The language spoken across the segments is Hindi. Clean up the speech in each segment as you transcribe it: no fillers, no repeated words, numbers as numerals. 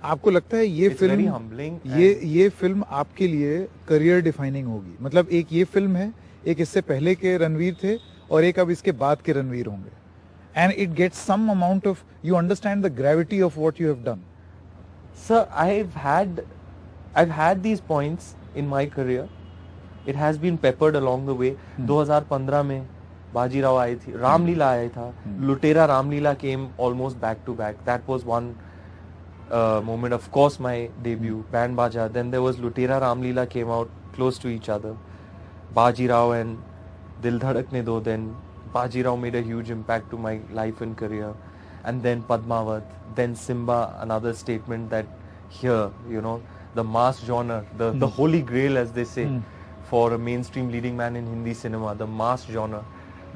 आपको लगता है ये ये फिल्म आपके लिए करियर डिफाइनिंग होगी? मतलब एक ये फिल्म है, एक इससे पहले के रणवीर थे और एक अब इसके बाद के रणवीर होंगे, and it gets some amount of, you understand the gravity of what you have done. Sir, I've had these points in my career. It has been peppered along the way. 2015 में बाजीराव आई थी, रामलीला आया था, लुटेरा Ramlila came almost back to back. That was one moment. Of course, my debut, Band Baja. Then there was Lutera Ramleela came out close to each other. Bajirao and Dil Dhadakne Do. Then Bajirao made a huge impact to my life and career. And then Padmavat. Then Simba, another statement that here, you know, the mass genre, the holy grail as they say, for a mainstream leading man in Hindi cinema, the mass genre,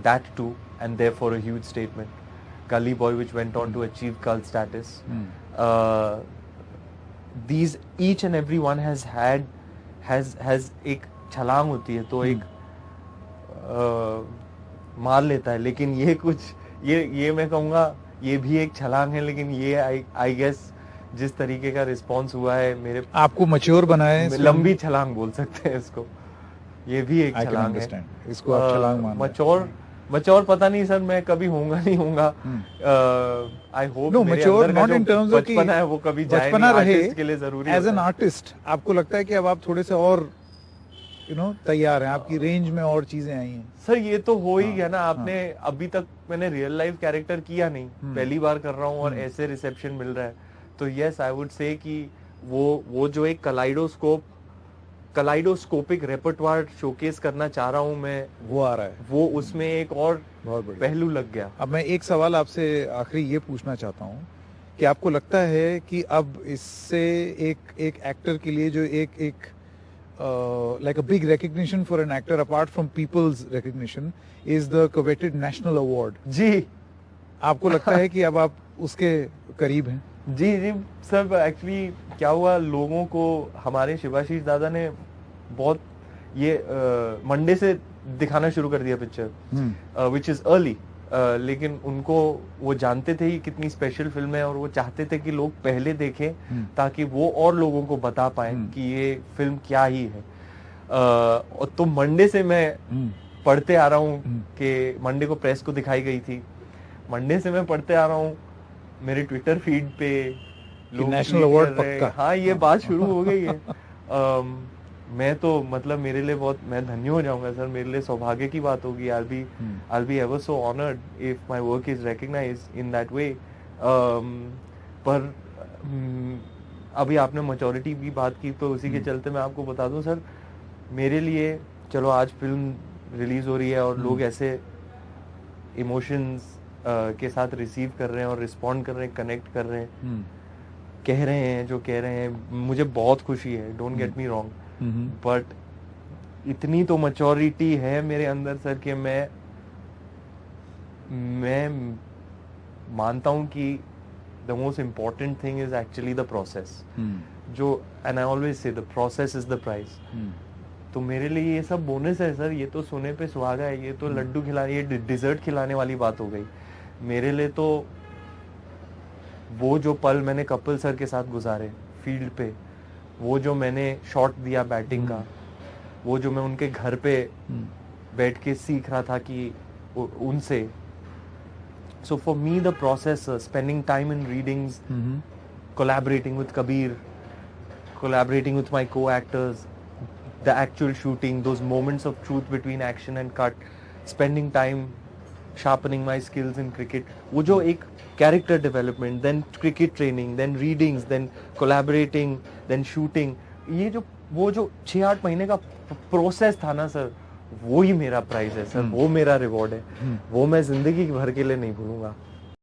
that too, and therefore a huge statement. Gully Boy, which went on to achieve cult status. These each and every one has एक छलांग होती है तो एक मार लेता है, लेकिन ये कुछ ये मैं कहूँगा ये भी एक छलांग है, लेकिन ये आई गेस जिस तरीके का रिस्पांस हुआ है मेरे आपको मैच्योर बनाए, लंबी छलांग बोल सकते हैं इसको, ये भी एक छलांग है, इसको आप छलांग मान मैच्योर पता नहीं सर, मैं कभी होऊंगा नहीं होऊंगा, I hope no mature not in terms of बचपना है वो कभी जाए नहीं, आर्टिस्ट के लिए जरूरी है. एज एन आर्टिस्ट आपको लगता है कि अब आप थोड़े से और तैयार हैं, आपकी रेंज में और चीजें आई हैं? सर ये तो हो ही गया ना, आपने अभी तक मैंने रियल लाइफ कैरेक्टर किया नहीं, पहली बार कर रहा हूँ और ऐसे रिसेप्शन मिल रहा है, तो यस आई वुड से कि वो जो एक कलाइडोस्कोपिक रेपर्टवार शोकेस करना चाह रहा हूँ मैं, वो आ रहा है, वो उसमें एक और पहलू लग गया. अब मैं एक सवाल आपसे आखिरी ये पूछना चाहता हूँ कि आपको लगता है कि अब इससे एक एक्टर के लिए जो एक like a big recognition for an actor apart from people's recognition is the coveted national award. जी आपको लगता है कि अब आप उसके करीब हैं? जी सर, एक्चुअली क्या हुआ, लोगों को हमारे शिवाशीष दादा ने बहुत ये मंडे से दिखाना शुरू कर दिया पिक्चर, विच इज अर्ली, लेकिन उनको वो जानते थे ही कितनी स्पेशल फिल्म है और वो चाहते थे कि लोग पहले देखें ताकि वो और लोगों को बता पाए कि ये फिल्म क्या ही है. और तो मंडे से मैं पढ़ते आ रहा हूँ कि मंडे को प्रेस को दिखाई गई थी, मंडे से मैं पढ़ते आ रहा हूँ मेरे ट्विटर फीड पे लोग नेशनल अवार्ड पक्का, हाँ ये बात शुरू हो गई है. मैं तो मतलब मेरे लिए बहुत, मैं धन्य हो जाऊंगा सर, मेरे लिए सौभाग्य की बात होगी. I'll be ever so honored if my work is recognized in that way. पर अभी आपने मैच्योरिटी की बात की तो उसी के चलते मैं आपको बता दूं सर, मेरे लिए चलो आज फिल्म रिलीज हो रही है और लोग ऐसे इमोशंस के साथ रिसीव कर रहे हैं और रिस्पॉन्ड कर रहे हैं, कनेक्ट कर रहे हैं, कह रहे हैं जो कह रहे हैं, मुझे बहुत खुशी है, don't get me wrong, but इतनी तो मैच्योरिटी है मेरे अंदर सर कि मैं मानता हूं कि the most important thing is actually the process, जो and I always say the process is the prize. तो मेरे लिए ये सब बोनस है सर, ये तो सोने पे सुहागा है, ये तो लड्डू खिलाने, ये डिजर्ट खिलाने वाली बात हो गई. मेरे लिए तो वो जो पल मैंने कपिल सर के साथ गुजारे फील्ड पे, वो जो मैंने शॉट दिया बैटिंग का, वो जो मैं उनके घर पे बैठ के सीख रहा था कि उनसे, so for me the process, spending time in readings, collaborating with Kabir, collaborating with my co-actors, the actual shooting, those moments of truth between action and cut, spending time sharpening my skills in cricket, वो जो एक character development, then cricket training, then readings, then collaborating, then shooting, ये जो वो जो 6-8 महीने का प्रोसेस था ना सर, वो ही मेरा प्राइज है सर, वो मेरा रिवॉर्ड है, वो मैं जिंदगी भर के लिए नहीं भूलूंगा.